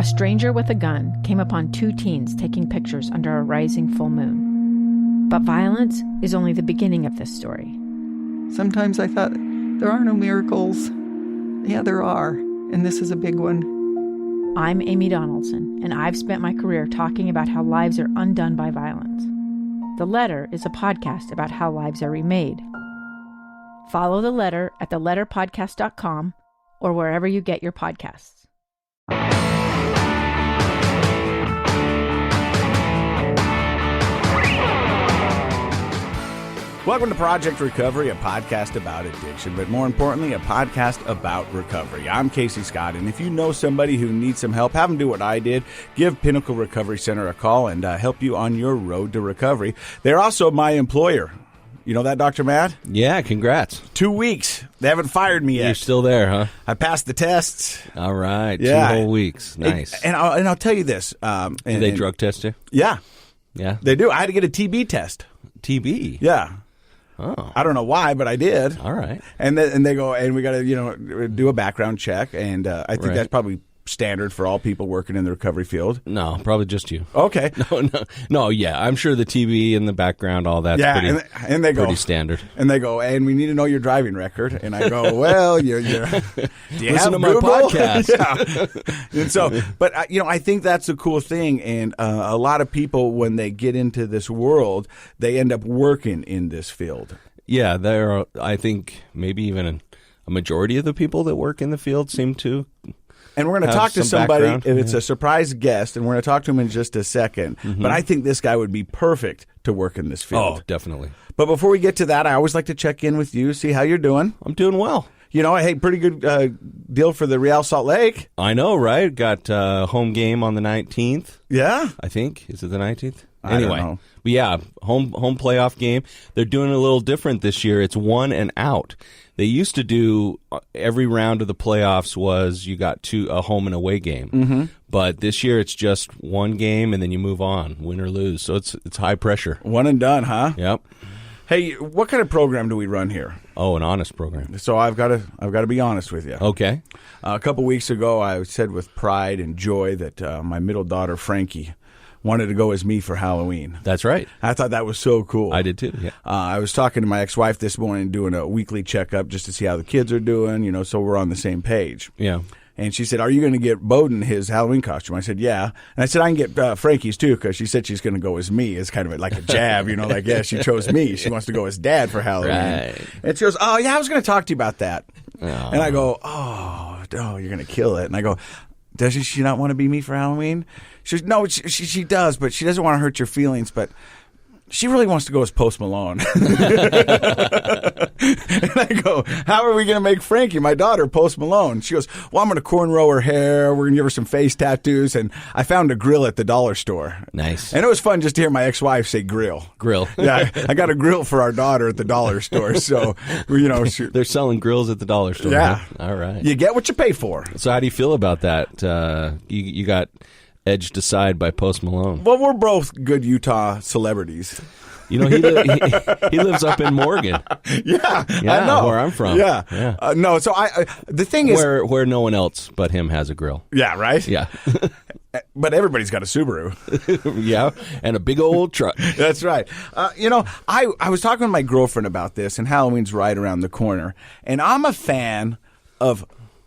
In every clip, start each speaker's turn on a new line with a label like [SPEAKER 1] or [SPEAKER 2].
[SPEAKER 1] a stranger with a gun came upon 2 teens taking pictures under a rising full moon. But violence is only the beginning of this story.
[SPEAKER 2] Sometimes I thought, there are no miracles. Yeah, there are, and this is a big one.
[SPEAKER 1] I'm Amy Donaldson, and I've spent my career talking about how lives are undone by violence. The Letter is a podcast about how lives are remade. Follow The Letter at theletterpodcast.com or wherever you get your podcasts.
[SPEAKER 3] Welcome to Project Recovery, a podcast about addiction, but more importantly, a podcast about recovery. I'm Casey Scott, and if you know somebody who needs some help, have them do what I did. Give Pinnacle Recovery Center a call and help you on your road to recovery. They're also my employer. You know that, Dr. Matt?
[SPEAKER 4] Yeah, congrats.
[SPEAKER 3] 2 weeks. They haven't fired me yet.
[SPEAKER 4] You're still there, huh?
[SPEAKER 3] I passed the tests.
[SPEAKER 4] All right.
[SPEAKER 3] Yeah.
[SPEAKER 4] 2 whole weeks. Nice.
[SPEAKER 3] And I'll tell you this.
[SPEAKER 4] Do they drug test you?
[SPEAKER 3] Yeah.
[SPEAKER 4] Yeah.
[SPEAKER 3] They do. I had to get a TB test.
[SPEAKER 4] TB?
[SPEAKER 3] Yeah.
[SPEAKER 4] Oh.
[SPEAKER 3] I don't know why, but I did.
[SPEAKER 4] All right.
[SPEAKER 3] And they go, and we got to, do a background check. And I think that's probably standard for all people working in the recovery field.
[SPEAKER 4] No, probably just you.
[SPEAKER 3] Okay.
[SPEAKER 4] No, yeah. I'm sure the TV in the background, all that's
[SPEAKER 3] and they go,
[SPEAKER 4] pretty standard.
[SPEAKER 3] And they go, and we need to know your driving record. And I go, well, do you
[SPEAKER 4] Listen to my
[SPEAKER 3] Google?
[SPEAKER 4] podcast.
[SPEAKER 3] Yeah. And so, but, I think that's a cool thing. And a lot of people, when they get into this world, they end up working in this field.
[SPEAKER 4] Yeah, there are, I think, maybe even a majority of the people that work in the field seem to.
[SPEAKER 3] And we're going to talk to somebody, and it's a surprise guest, and we're going to talk to him in just a second. Mm-hmm. But I think this guy would be perfect to work in this field.
[SPEAKER 4] Oh, definitely.
[SPEAKER 3] But before we get to that, I always like to check in with you, see how you're doing.
[SPEAKER 4] I'm doing well.
[SPEAKER 3] Hey, pretty good deal for the Real Salt Lake.
[SPEAKER 4] I know, right? Got home game on the 19th.
[SPEAKER 3] Yeah.
[SPEAKER 4] I think. Is it the 19th?
[SPEAKER 3] I don't know.
[SPEAKER 4] But yeah, home playoff game. They're doing it a little different this year. It's 1 and out. They used to do every round of the playoffs was you got a home and away game. Mm-hmm. But this year it's just one game and then you move on, win or lose. So it's high pressure.
[SPEAKER 3] One and done, huh?
[SPEAKER 4] Yep.
[SPEAKER 3] Hey, what kind of program do we run here?
[SPEAKER 4] Oh, an honest program.
[SPEAKER 3] So I've got to be honest with you.
[SPEAKER 4] Okay.
[SPEAKER 3] A couple weeks ago, I said with pride and joy that my middle daughter Frankie wanted to go as me for Halloween.
[SPEAKER 4] That's right.
[SPEAKER 3] I thought that was so cool.
[SPEAKER 4] I did too, yeah.
[SPEAKER 3] I was talking to my ex-wife this morning, doing a weekly checkup just to see how the kids are doing, so we're on the same page.
[SPEAKER 4] Yeah.
[SPEAKER 3] And she said, are you going to get Bowden his Halloween costume? I said, yeah. And I said, I can get Frankie's too, because she said she's going to go as me. It's kind of like a jab, she chose me. She wants to go as Dad for Halloween. Right. And she goes, oh, yeah, I was going to talk to you about that. Oh. And I go, oh, you're going to kill it. And I go, does she not want to be me for Halloween? She goes, no, she does, but she doesn't want to hurt your feelings, but she really wants to go as Post Malone. And I go, how are we going to make Frankie, my daughter, Post Malone? She goes, well, I'm going to cornrow her hair. We're going to give her some face tattoos. And I found a grill at the dollar store.
[SPEAKER 4] Nice.
[SPEAKER 3] And it was fun just to hear my ex-wife say grill.
[SPEAKER 4] Grill.
[SPEAKER 3] Yeah, I got a grill for our daughter at the dollar store. So,
[SPEAKER 4] they're selling grills at the dollar store.
[SPEAKER 3] Yeah.
[SPEAKER 4] Huh? All right.
[SPEAKER 3] You get what you pay for.
[SPEAKER 4] So how do you feel about that? You got edged aside by Post Malone.
[SPEAKER 3] Well, we're both good Utah celebrities.
[SPEAKER 4] He lives up in Morgan.
[SPEAKER 3] Yeah, I know.
[SPEAKER 4] Where I'm from.
[SPEAKER 3] Yeah. No, so the thing is...
[SPEAKER 4] Where no one else but him has a grill.
[SPEAKER 3] Yeah, right?
[SPEAKER 4] Yeah.
[SPEAKER 3] But everybody's got a Subaru.
[SPEAKER 4] Yeah, and a big old truck.
[SPEAKER 3] That's right. I was talking with my girlfriend about this, and Halloween's right around the corner. And I'm a fan of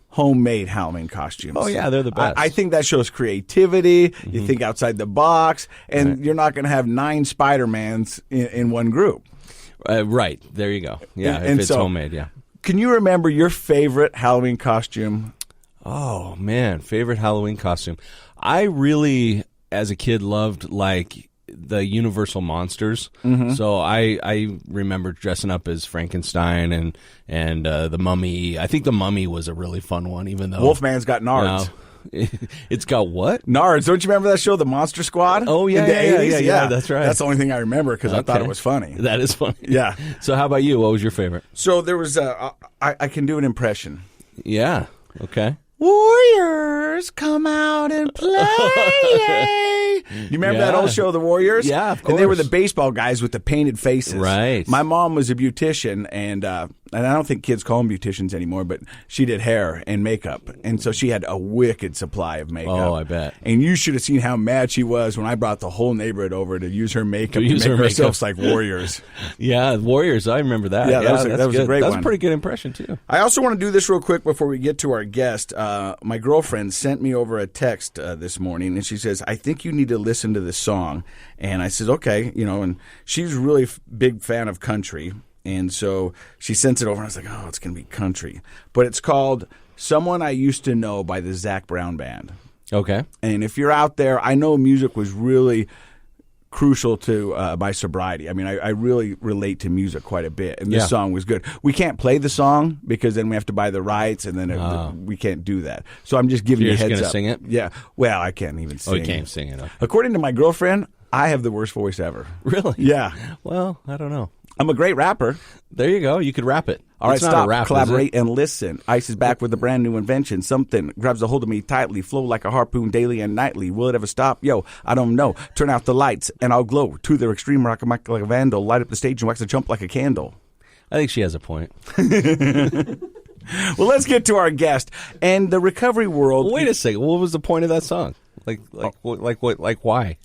[SPEAKER 3] homemade Halloween costumes.
[SPEAKER 4] Oh, yeah, they're the best.
[SPEAKER 3] I think that shows creativity. Mm-hmm. You think outside the box, and you're not going to have 9 Spider-Mans in one group.
[SPEAKER 4] Right. There you go. Yeah,
[SPEAKER 3] and
[SPEAKER 4] if it's homemade, yeah.
[SPEAKER 3] Can you remember your favorite Halloween costume?
[SPEAKER 4] Oh, man, favorite Halloween costume. I really, as a kid, loved, the Universal monsters. Mm-hmm. So I remember dressing up as Frankenstein and the Mummy. I think the Mummy was a really fun one, even though
[SPEAKER 3] Wolfman's got nards.
[SPEAKER 4] It's got what?
[SPEAKER 3] Nards. Don't you remember that show, The Monster Squad?
[SPEAKER 4] Oh, yeah,
[SPEAKER 3] in the 80s?
[SPEAKER 4] Yeah, that's right.
[SPEAKER 3] That's the only thing I remember because I thought it was funny.
[SPEAKER 4] That is funny.
[SPEAKER 3] Yeah.
[SPEAKER 4] So how about you? What was your favorite?
[SPEAKER 3] So there was I can do an impression.
[SPEAKER 4] Yeah. Okay.
[SPEAKER 3] Warriors, come out and play. You remember that old show, The Warriors?
[SPEAKER 4] Yeah, of course.
[SPEAKER 3] And they were the baseball guys with the painted faces.
[SPEAKER 4] Right.
[SPEAKER 3] My mom was a beautician, and and I don't think kids call them beauticians anymore, but she did hair and makeup. And so she had a wicked supply of makeup.
[SPEAKER 4] Oh, I bet.
[SPEAKER 3] And you should have seen how mad she was when I brought the whole neighborhood over to use her makeup to make
[SPEAKER 4] her
[SPEAKER 3] ourselves like warriors.
[SPEAKER 4] Yeah, warriors. I remember that.
[SPEAKER 3] Yeah, that was a great one.
[SPEAKER 4] That was a pretty good impression, too.
[SPEAKER 3] I also want to do this real quick before we get to our guest. My girlfriend sent me over a text this morning, and she says, I think you need to listen to this song. And I said, okay, and she's really big fan of country. And so she sends it over, and I was like, oh, it's going to be country. But it's called Someone I Used to Know by the Zac Brown Band.
[SPEAKER 4] Okay.
[SPEAKER 3] And if you're out there, I know music was really crucial to my sobriety. I mean, I really relate to music quite a bit, and this song was good. We can't play the song because then we have to buy the rights, and then we can't do that. So I'm just giving you a heads up.
[SPEAKER 4] You're just going to sing it?
[SPEAKER 3] Yeah. Well, I can't even sing.
[SPEAKER 4] Oh, you can't sing it. Okay.
[SPEAKER 3] According to my girlfriend, I have the worst voice ever.
[SPEAKER 4] Really?
[SPEAKER 3] Yeah.
[SPEAKER 4] Well, I don't know.
[SPEAKER 3] I'm a great rapper.
[SPEAKER 4] There you go. You could rap it.
[SPEAKER 3] All right,
[SPEAKER 4] it's not
[SPEAKER 3] stop,
[SPEAKER 4] a rap,
[SPEAKER 3] collaborate, and listen. Ice is back with a brand new invention. Something grabs a hold of me tightly, flow like a harpoon daily and nightly. Will it ever stop? Yo, I don't know. Turn out the lights, and I'll glow. To their extreme, rock like a vandal. Light up the stage and wax a jump like a candle.
[SPEAKER 4] I think she has a point.
[SPEAKER 3] Well, let's get to our guest. And the recovery world.
[SPEAKER 4] Wait a second. What was the point of that song? Like why?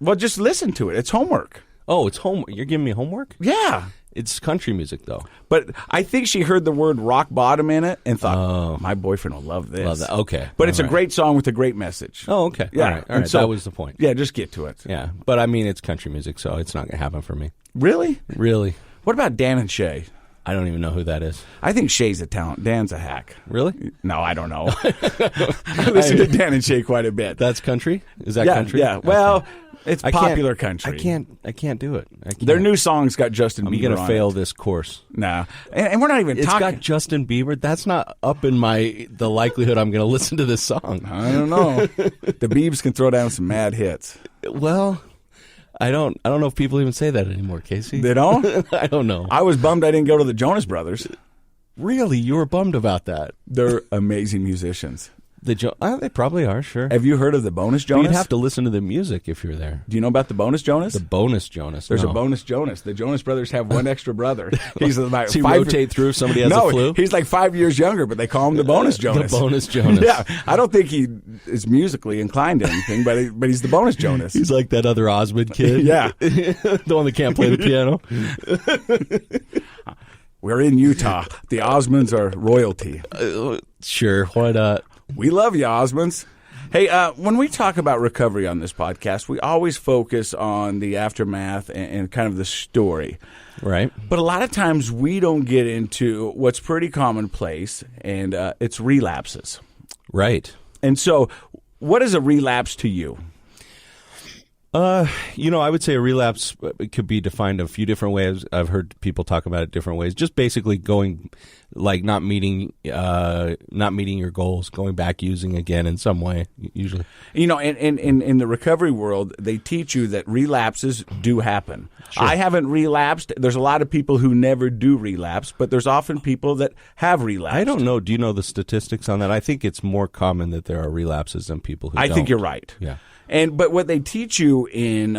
[SPEAKER 3] Well, just listen to it. It's homework.
[SPEAKER 4] Oh, it's homework. You're giving me homework?
[SPEAKER 3] Yeah.
[SPEAKER 4] It's country music, though.
[SPEAKER 3] But I think she heard the word rock bottom in it and thought, my boyfriend will love this.
[SPEAKER 4] Love that. Okay.
[SPEAKER 3] But it's a great song with a great message.
[SPEAKER 4] Oh, okay.
[SPEAKER 3] Yeah.
[SPEAKER 4] All right.
[SPEAKER 3] So,
[SPEAKER 4] that was the point.
[SPEAKER 3] Yeah, just get to it.
[SPEAKER 4] Yeah. But, I mean, it's country music, so it's not going to happen for me.
[SPEAKER 3] Really?
[SPEAKER 4] Really.
[SPEAKER 3] What about Dan and Shay?
[SPEAKER 4] I don't even know who that is.
[SPEAKER 3] I think Shay's a talent. Dan's a hack.
[SPEAKER 4] Really?
[SPEAKER 3] No, I don't know. I listen to Dan and Shay quite a bit.
[SPEAKER 4] That's country? Is that country?
[SPEAKER 3] Yeah. Well, it's popular country.
[SPEAKER 4] I can't do it.
[SPEAKER 3] Their new song's got Justin Bieber on it.
[SPEAKER 4] I'm going to fail this course.
[SPEAKER 3] Nah. And we're not even
[SPEAKER 4] talking.
[SPEAKER 3] talking.
[SPEAKER 4] It's got Justin Bieber. That's not up in the likelihood I'm going to listen to this song.
[SPEAKER 3] I don't know. The Biebs can throw down some mad hits.
[SPEAKER 4] Well, I don't know if people even say that anymore, Casey.
[SPEAKER 3] They don't?
[SPEAKER 4] I don't know.
[SPEAKER 3] I was bummed I didn't go to the Jonas Brothers.
[SPEAKER 4] Really? You were bummed about that?
[SPEAKER 3] They're amazing musicians.
[SPEAKER 4] They probably are, sure.
[SPEAKER 3] Have you heard of the Bonus Jonas?
[SPEAKER 4] You'd have to listen to the music if you're there.
[SPEAKER 3] Do you know about the Bonus Jonas?
[SPEAKER 4] The Bonus Jonas.
[SPEAKER 3] There's a Bonus Jonas. The Jonas Brothers have one extra brother. He's like
[SPEAKER 4] Does he rotate through if somebody has a flu?
[SPEAKER 3] He's like 5 years younger, but they call him the Bonus Jonas.
[SPEAKER 4] The Bonus Jonas.
[SPEAKER 3] Yeah, I don't think he is musically inclined to anything, but he's the Bonus Jonas.
[SPEAKER 4] He's like that other Osmond kid.
[SPEAKER 3] Yeah.
[SPEAKER 4] The one that can't play the piano.
[SPEAKER 3] We're in Utah. The Osmonds are royalty.
[SPEAKER 4] Sure, why not?
[SPEAKER 3] We love you, Osmonds. Hey, when we talk about recovery on this podcast, we always focus on the aftermath and kind of the story.
[SPEAKER 4] Right.
[SPEAKER 3] But a lot of times we don't get into what's pretty commonplace, and it's relapses.
[SPEAKER 4] Right.
[SPEAKER 3] And so what is a relapse to you?
[SPEAKER 4] I would say a relapse could be defined a few different ways. I've heard people talk about it different ways. Just basically going, like not meeting your goals, going back using again in some way, usually.
[SPEAKER 3] In the recovery world, they teach you that relapses do happen. Sure. I haven't relapsed. There's a lot of people who never do relapse, but there's often people that have relapsed.
[SPEAKER 4] I don't know. Do you know the statistics on that? I think it's more common that there are relapses than people who don't.
[SPEAKER 3] I think you're right.
[SPEAKER 4] Yeah.
[SPEAKER 3] But what they teach you in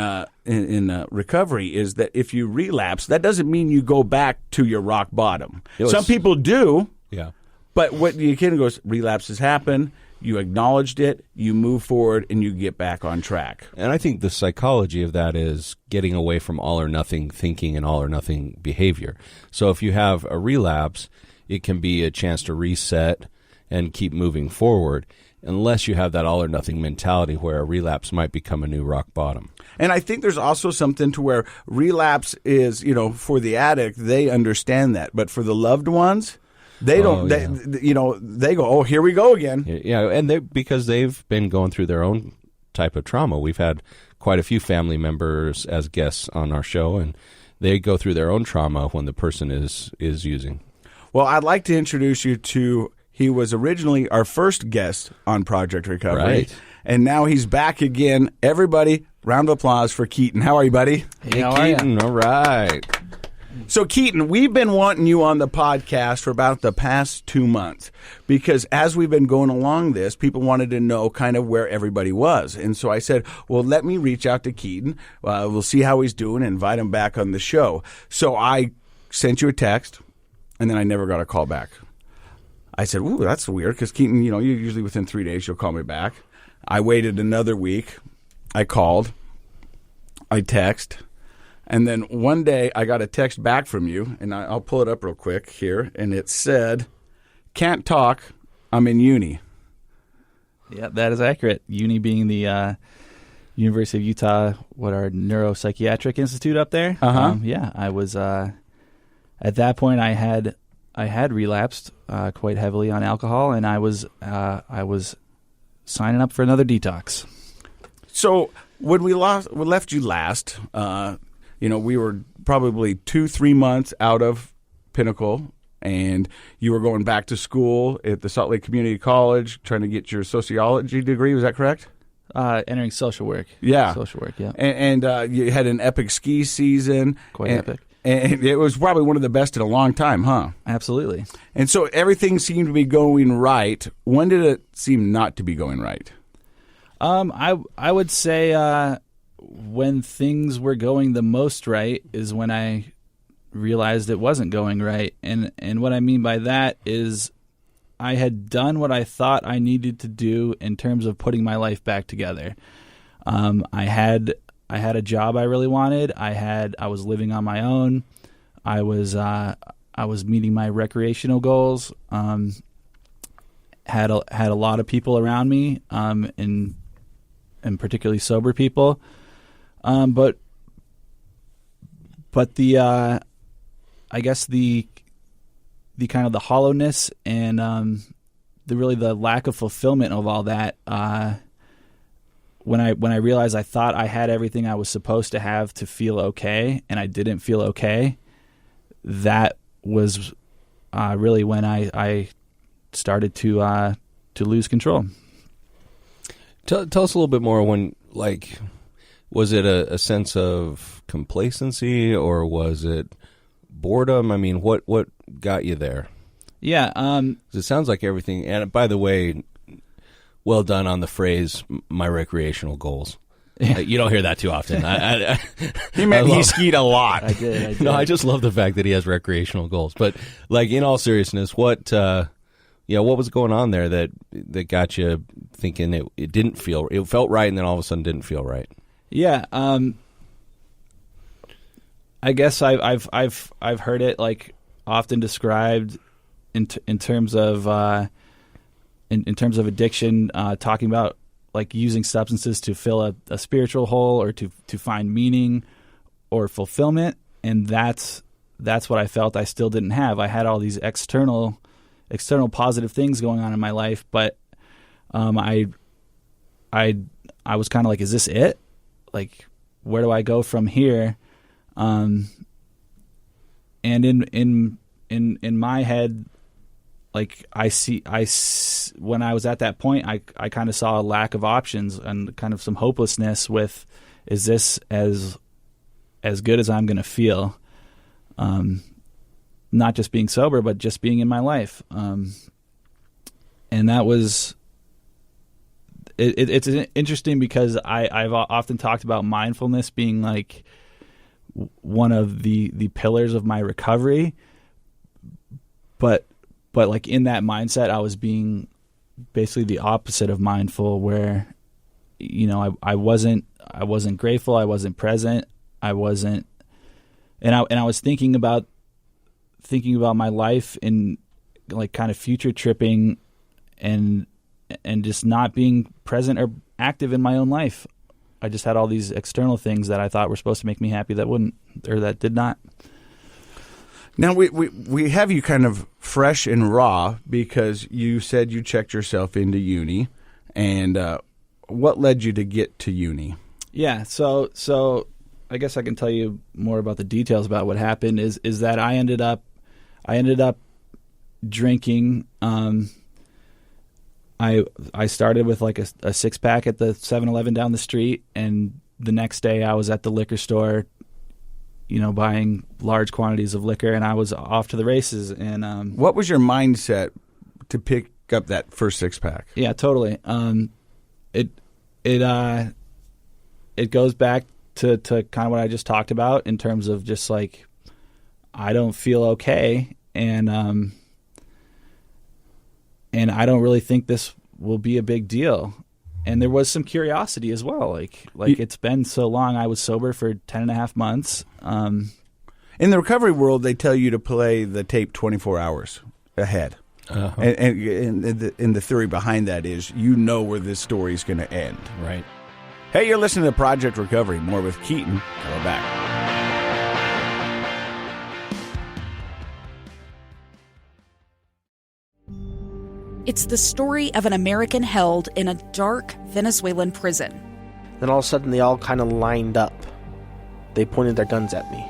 [SPEAKER 3] recovery is that if you relapse, that doesn't mean you go back to your rock bottom. Some people do.
[SPEAKER 4] Yeah.
[SPEAKER 3] But what you kind of goes, relapses happen. You acknowledged it. You move forward, and you get back on track.
[SPEAKER 4] And I think the psychology of that is getting away from all or nothing thinking and all or nothing behavior. So if you have a relapse, it can be a chance to reset and keep moving forward, unless you have that all or nothing mentality where a relapse might become a new rock bottom.
[SPEAKER 3] And I think there's also something to where relapse is, for the addict, they understand that. But for the loved ones, they don't, they go, oh, here we go again.
[SPEAKER 4] Yeah, and because they've been going through their own type of trauma. We've had quite a few family members as guests on our show, and they go through their own trauma when the person is using. Well,
[SPEAKER 3] I'd like to introduce you to... He was originally our first guest on Project Recovery.
[SPEAKER 4] Right.
[SPEAKER 3] And now he's back again. Everybody, round of applause for Keaton. How are you, buddy?
[SPEAKER 4] Hey, Keaton. All right.
[SPEAKER 3] So, Keaton, we've been wanting you on the podcast for about the past 2 months because as we've been going along this, people wanted to know kind of where everybody was. And so I said, well, let me reach out to Keaton. We'll see how he's doing and invite him back on the show. So I sent you a text. and then I never got a call back. I said, ooh, that's weird, because Keaton, you usually within 3 days you'll call me back. I waited another week. I called. I text. And then one day I got a text back from you, and I'll pull it up real quick here, and it said, "Can't talk, I'm in uni."
[SPEAKER 5] Yeah, that is accurate. Uni being the University of Utah, our neuropsychiatric institute up there. Yeah, I was at that point I had relapsed quite heavily on alcohol, and I was signing up for another detox.
[SPEAKER 3] So when we left you last, we were probably 2-3 months out of Pinnacle, and you were going back to school at the Salt Lake Community College trying to get your sociology degree. Was that correct?
[SPEAKER 5] Entering social work.
[SPEAKER 3] Yeah.
[SPEAKER 5] Social work, yeah.
[SPEAKER 3] And you had an epic ski season.
[SPEAKER 5] Quite epic.
[SPEAKER 3] And it was probably one of the best in a long time, huh?
[SPEAKER 5] Absolutely.
[SPEAKER 3] And so everything seemed to be going right. When did it seem not to be going right?
[SPEAKER 5] I would say when things were going the most right is when I realized it wasn't going right. And what I mean by that is I had done what I thought I needed to do in terms of putting my life back together. I had a job I really wanted. I was living on my own. I was meeting my recreational goals. Had a lot of people around me, and particularly sober people. But the I guess the kind of the hollowness and the lack of fulfillment of all that. When I realized I thought I had everything I was supposed to have to feel okay, and I didn't feel okay, that was really when I started to lose control.
[SPEAKER 4] Tell us a little bit more. Was it a sense of complacency, or was it boredom? I mean, what got you there?
[SPEAKER 5] Yeah,
[SPEAKER 4] 'Cause it sounds like everything. And by the way, well done on the phrase "my recreational goals."
[SPEAKER 5] Yeah.
[SPEAKER 4] You don't hear that too often.
[SPEAKER 3] He skied a lot.
[SPEAKER 5] I did.
[SPEAKER 4] No, I just love the fact that he has recreational goals. But in all seriousness, what was going on there that got you thinking it felt right, and then all of a sudden didn't feel right?
[SPEAKER 5] Yeah, I guess I've heard it often described in terms of in terms of addiction, talking about using substances to fill a spiritual hole or to find meaning or fulfillment, and that's what I felt I still didn't have. I had all these external positive things going on in my life, but I was kind of like, is this it? Where do I go from here? And in my head, when I was at that point, I kind of saw a lack of options and kind of some hopelessness with, is this as good as I'm going to feel? Not just being sober, but just being in my life. And that was, it's interesting because I've often talked about mindfulness being one of the pillars of my recovery, but in that mindset, I was being basically the opposite of mindful, where, I wasn't grateful. I wasn't present. I wasn't, and I was thinking about my life in kind of future tripping and just not being present or active in my own life. I just had all these external things that I thought were supposed to make me happy that wouldn't, or that did not.
[SPEAKER 3] Now, we have you kind of fresh and raw because you said you checked yourself into uni, and what led you to get to uni?
[SPEAKER 5] Yeah, so I guess I can tell you more about the details about what happened. Is that I ended up drinking. I started with a 6-pack at the 7-Eleven down the street, and the next day I was at the liquor store, buying large quantities of liquor, and I was off to the races. And
[SPEAKER 3] what was your mindset to pick up that first 6-pack?
[SPEAKER 5] Yeah, totally. It goes back to kind of what I just talked about in terms of just I don't feel okay, and I don't really think this will be a big deal. And there was some curiosity as well. Like it's been so long. I was sober for 10.5 months.
[SPEAKER 3] In the recovery world, they tell you to play the tape 24 hours ahead.
[SPEAKER 4] Uh-huh.
[SPEAKER 3] And the theory behind that is you know where this story is going to end.
[SPEAKER 4] Right.
[SPEAKER 3] Hey, you're listening to Project Recovery. More with Keaton. Coming back.
[SPEAKER 6] It's the story of an American held in a dark Venezuelan prison.
[SPEAKER 7] Then all of a sudden they all kind of lined up. They pointed their guns at me.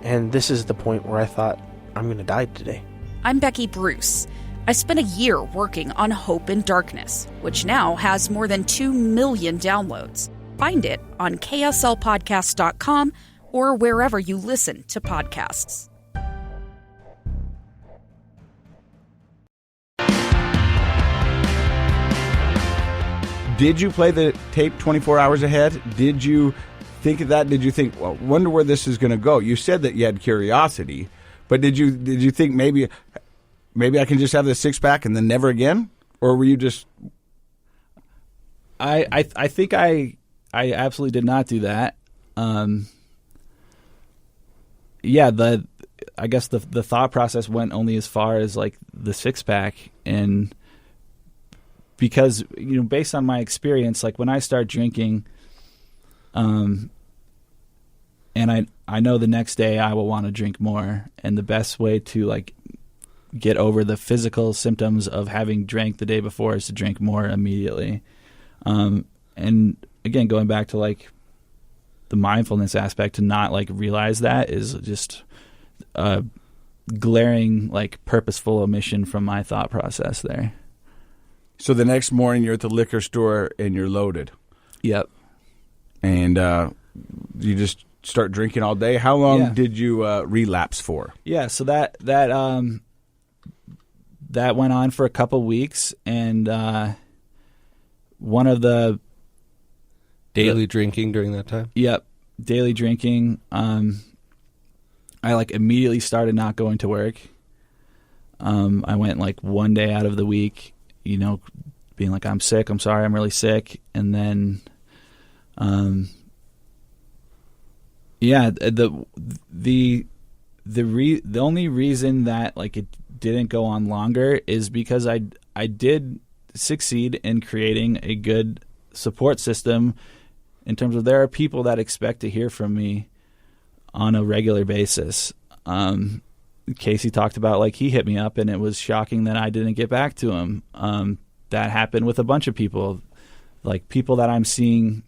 [SPEAKER 7] And this is the point where I thought, I'm going to die today.
[SPEAKER 6] I'm Becky Bruce. I spent a year working on Hope in Darkness, which now has more than 2 million downloads. Find it on kslpodcast.com or wherever you listen to podcasts.
[SPEAKER 3] Did you play the tape 24 hours ahead? Did you think of that? Did you think, well, wonder where this is going to go? You said that you had curiosity, but did you think maybe I can just have this 6-pack and then never again? Or were you just...
[SPEAKER 5] I think I absolutely did not do that. I guess the thought process went only as far as like the 6-pack, and because based on my experience, like when I start drinking, and I know the next day I will want to drink more, and the best way to like get over the physical symptoms of having drank the day before is to drink more immediately. And again, going back to like the mindfulness aspect, to not like realize that is just a glaring like purposeful omission from my thought process there.
[SPEAKER 3] So the next morning you're at the liquor store and you're loaded.
[SPEAKER 5] Yep.
[SPEAKER 3] And you just start drinking all day. How long did you relapse for?
[SPEAKER 5] Yeah, so that went on for a couple weeks, and one of the
[SPEAKER 4] daily drinking during that time?
[SPEAKER 5] Yep, daily drinking. I like immediately started not going to work. I went like one day out of the week, being like, I'm sick, I'm sorry, I'm really sick. And then, the only reason that like it didn't go on longer is because I did succeed in creating a good support system in terms of there are people that expect to hear from me on a regular basis. Casey talked about like he hit me up and it was shocking that I didn't get back to him. That happened with a bunch of people, like people that I'm seeing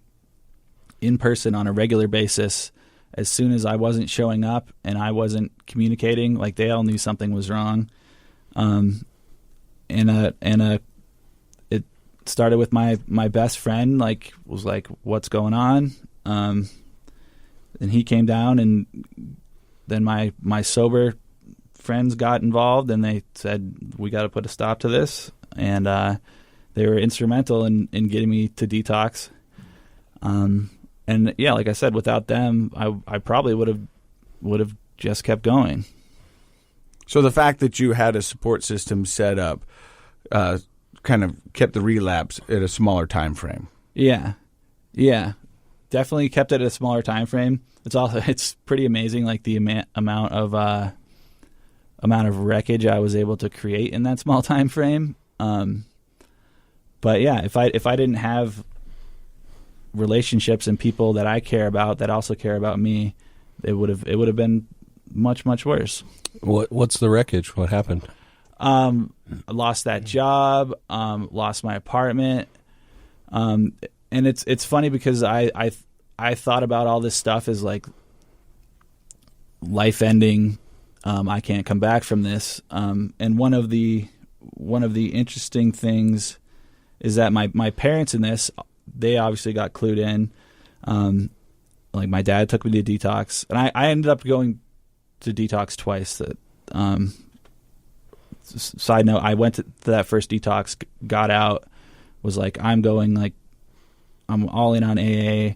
[SPEAKER 5] in person on a regular basis. As soon as I wasn't showing up and I wasn't communicating, like they all knew something was wrong. It started with my best friend, like was like, what's going on? And he came down, and then my sober friends got involved, and they said, we got to put a stop to this. And they were instrumental in getting me to detox. And yeah, like I said, without them, I probably would have just kept going.
[SPEAKER 3] So the fact that you had a support system set up kind of kept the relapse at a smaller time frame.
[SPEAKER 5] Yeah, definitely kept it at a smaller time frame. It's pretty amazing, like the amount of wreckage I was able to create in that small time frame. But yeah, if I didn't have relationships and people that I care about that also care about me, it would have been much, much worse.
[SPEAKER 4] What's the wreckage? What happened?
[SPEAKER 5] I lost that job, lost my apartment. And it's funny because I thought about all this stuff as like life ending. I can't come back from this. And one of the interesting things is that my parents in this, they obviously got clued in. Like my dad took me to detox, and I ended up going to detox twice. Side note, I went to that first detox, got out, was like, I'm all in on AA,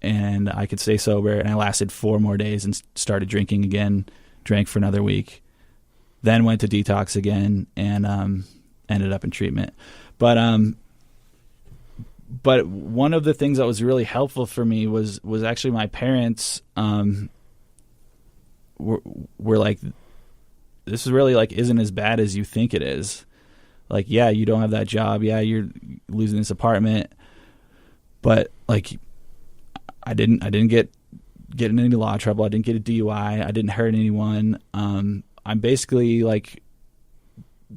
[SPEAKER 5] and I could stay sober. And I lasted 4 more days and started drinking again, drank for another week. then went to detox again, and ended up in treatment. But one of the things that was really helpful for me was actually my parents were like, this is really like isn't as bad as you think it is. Like, yeah, you don't have that job. Yeah, you're losing this apartment. But like, I didn't get in any law trouble. I didn't get a DUI. I didn't hurt anyone. I'm basically like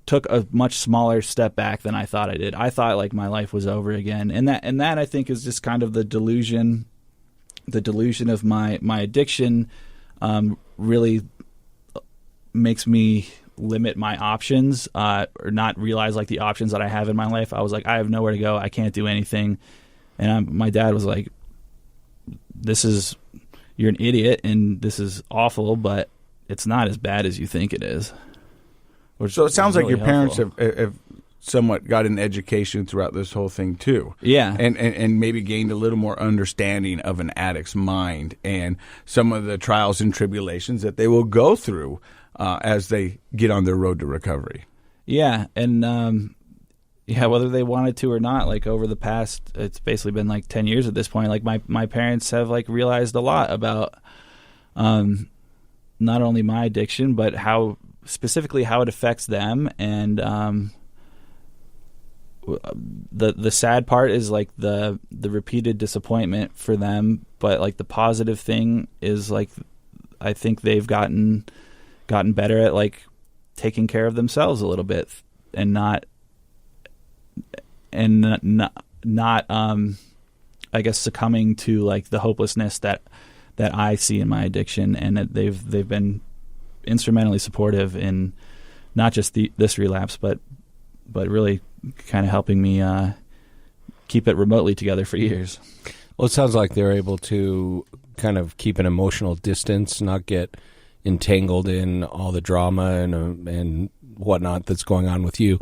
[SPEAKER 5] took a much smaller step back than I thought I did. I thought like my life was over again, and that I think is just kind of the delusion of my addiction. Really makes me limit my options, or not realize like the options that I have in my life. I was like, I have nowhere to go. I can't do anything. And my dad was like, you're an idiot and this is awful, but it's not as bad as you think it is.
[SPEAKER 3] So it sounds like
[SPEAKER 5] really
[SPEAKER 3] your parents
[SPEAKER 5] helpful.
[SPEAKER 3] have somewhat got an education throughout this whole thing too.
[SPEAKER 5] Yeah.
[SPEAKER 3] And maybe gained a little more understanding of an addict's mind and some of the trials and tribulations that they will go through as they get on their road to recovery.
[SPEAKER 5] Yeah. And whether they wanted to or not, like over the past, it's basically been like 10 years at this point, like my parents have like realized a lot about not only my addiction, but specifically how it affects them. And the sad part is like the repeated disappointment for them, but like the positive thing is like I think they've gotten better at like taking care of themselves a little bit and not I guess succumbing to like the hopelessness that I see in my addiction, and that they've been instrumentally supportive in not just this relapse, but really kind of helping me keep it remotely together for years.
[SPEAKER 4] Well, it sounds like they're able to kind of keep an emotional distance, not get entangled in all the drama and whatnot that's going on with you.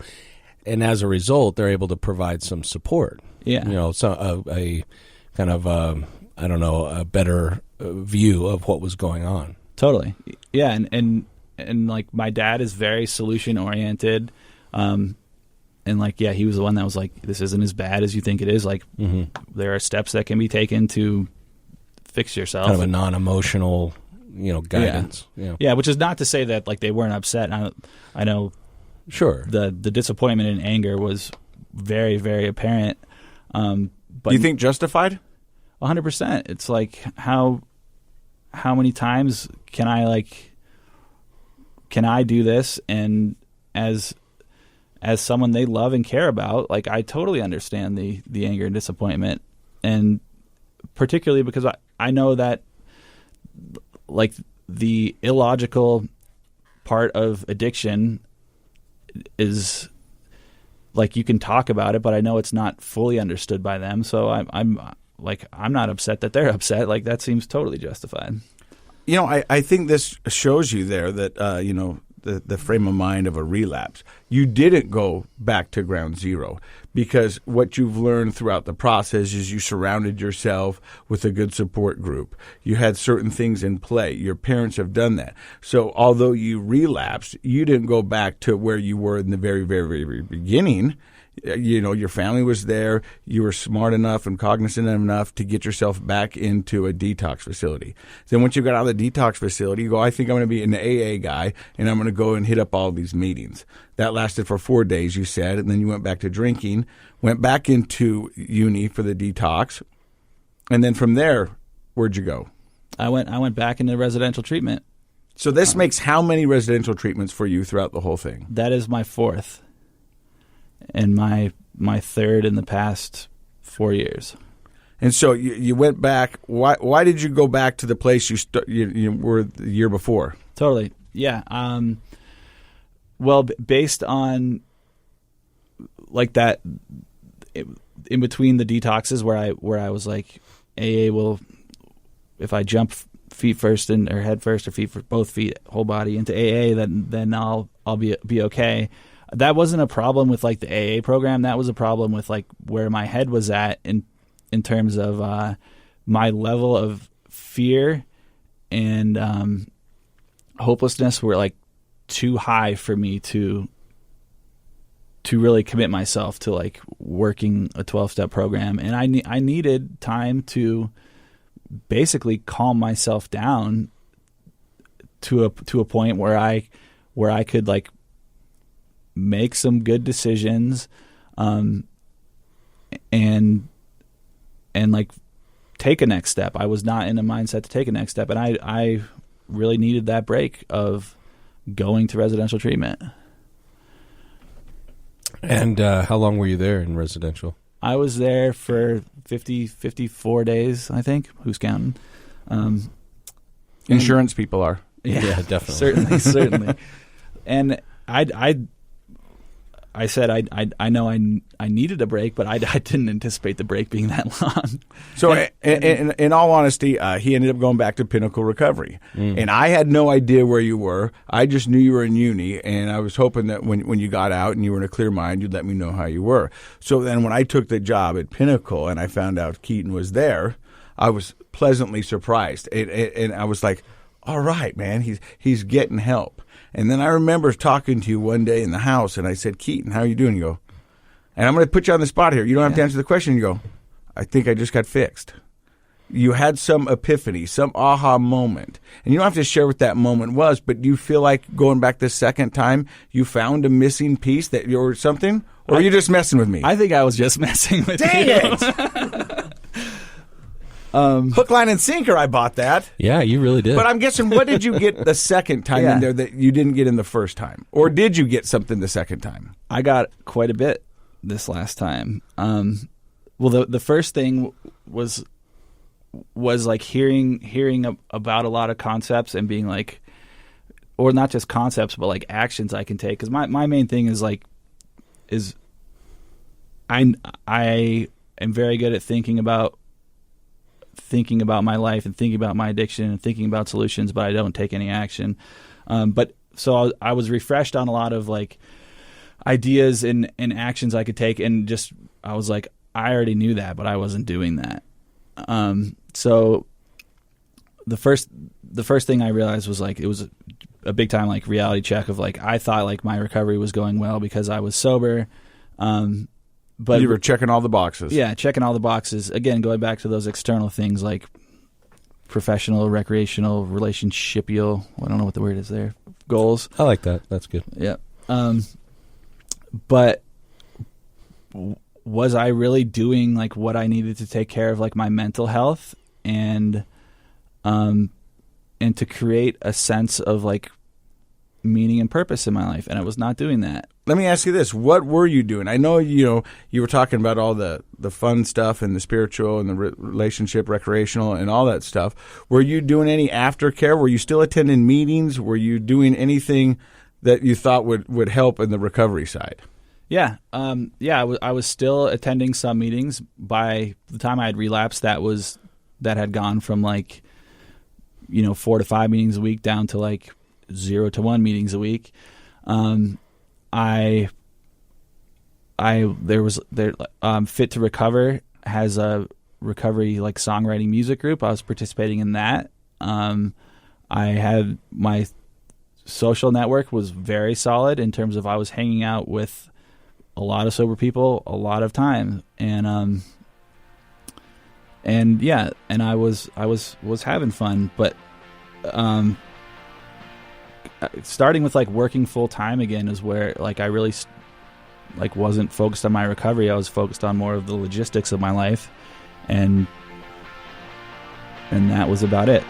[SPEAKER 4] And as a result, they're able to provide some support.
[SPEAKER 5] Yeah.
[SPEAKER 4] You know, so a kind of, a better view of what was going on.
[SPEAKER 5] Totally. Yeah. And like my dad is very solution oriented. And like, yeah, he was the one that was like, this isn't as bad as you think it is. Like there are steps that can be taken to fix yourself.
[SPEAKER 4] Kind of a non-emotional, guidance.
[SPEAKER 5] Yeah. Yeah. Which is not to say that like they weren't upset. I know.
[SPEAKER 4] Sure.
[SPEAKER 5] The disappointment and anger was very, very apparent. But
[SPEAKER 3] you think justified?
[SPEAKER 5] 100%. It's like how many times can I do this? And as someone they love and care about, like I totally understand the anger and disappointment, and particularly because I know that like the illogical part of addiction is like you can talk about it, but I know it's not fully understood by them. So I'm not upset that they're upset. Like that seems totally justified.
[SPEAKER 3] I think this shows you there that the frame of mind of a relapse. You didn't go back to ground zero, because what you've learned throughout the process is you surrounded yourself with a good support group. You had certain things in play. Your parents have done that. So although you relapsed, you didn't go back to where you were in the very, very, very beginning. Your family was there. You were smart enough and cognizant enough to get yourself back into a detox facility. Then once you got out of the detox facility, you go, I think I'm going to be an AA guy, and I'm going to go and hit up all these meetings. That lasted for 4 days, you said, and then you went back to drinking, went back into uni for the detox, and then from there, where'd you go?
[SPEAKER 5] I went back into residential treatment.
[SPEAKER 3] So this makes how many residential treatments for you throughout the whole thing?
[SPEAKER 5] That is my fourth. And my third in the past 4 years.
[SPEAKER 3] And so you went back. Why did you go back to the place you were the year before?
[SPEAKER 5] Totally, yeah. Well, based on like that, in between the detoxes where I was like, AA will, if I jump feet first or head first or both feet, whole body into AA, then I'll be okay. That wasn't a problem with like the AA program. That was a problem with like where my head was at in terms of my level of fear and hopelessness were like too high for me to really commit myself to like working a 12-step program, and I needed time to basically calm myself down to a point where I could like make some good decisions, and like take a next step. I was not in a mindset to take a next step, and I really needed that break of going to residential treatment.
[SPEAKER 4] And how long were you there in residential?
[SPEAKER 5] I was there for 54 days, I think. Who's counting?
[SPEAKER 3] Insurance people are.
[SPEAKER 4] Yeah, definitely.
[SPEAKER 5] Certainly. And I said I know I needed a break, but I didn't anticipate the break being that long.
[SPEAKER 3] So in all honesty, he ended up going back to Pinnacle Recovery. And I had no idea where you were. I just knew you were in uni, and I was hoping that when you got out and you were in a clear mind, you'd let me know how you were. So then when I took the job at Pinnacle and I found out Keaton was there, I was pleasantly surprised. And I was like, all right, man, he's getting help. And then I remember talking to you one day in the house, and I said, Keaton, how are you doing? You go, and I'm going to put you on the spot here. You don't have to answer the question. You go, I think I just got fixed. You had some epiphany, some aha moment. And you don't have to share what that moment was, but do you feel like going back the second time, you found a missing piece that or something? Or are you just messing with me?
[SPEAKER 5] I think I was just messing with you.
[SPEAKER 3] Dang it! Hook, line, and sinker, I bought that.
[SPEAKER 4] Yeah, you really did.
[SPEAKER 3] But I'm guessing, what did you get the second time in there that you didn't get in the first time? Or did you get something the second time?
[SPEAKER 5] I got quite a bit this last time. Well, the first thing was like hearing about a lot of concepts and being like, or not just concepts, but like actions I can take. Because my main thing is I am very good at thinking about my life and thinking about my addiction and thinking about solutions, but I don't take any action. But so I was refreshed on a lot of like ideas and actions I could take, and just I was like, I already knew that, but I wasn't doing that. So the first thing I realized was like, it was a big time like reality check of like, I thought like my recovery was going well because I was sober. But
[SPEAKER 3] you were checking all the boxes.
[SPEAKER 5] Yeah, checking all the boxes. Again, going back to those external things like professional, recreational, relationshipial, I don't know what the word is there, goals.
[SPEAKER 4] I like that. That's good.
[SPEAKER 5] Yeah. But was I really doing like what I needed to take care of like my mental health and to create a sense of like meaning and purpose in my life? And I was not doing that.
[SPEAKER 3] Let me ask you this. What were you doing? I know, you were talking about all the fun stuff and the spiritual and the relationship, recreational, and all that stuff. Were you doing any aftercare? Were you still attending meetings? Were you doing anything that you thought would help in the recovery side?
[SPEAKER 5] Yeah. I was still attending some meetings. By the time I had relapsed, that had gone from like, 4 to 5 meetings a week down to like 0 to 1 meetings a week. Fit to Recover has a recovery like songwriting music group. I was participating in that. I had my social network was very solid in terms of I was hanging out with a lot of sober people a lot of time, and I was having fun, but starting with like working full time again is where like I really like wasn't focused on my recovery. I was focused on more of the logistics of my life, and that was about it.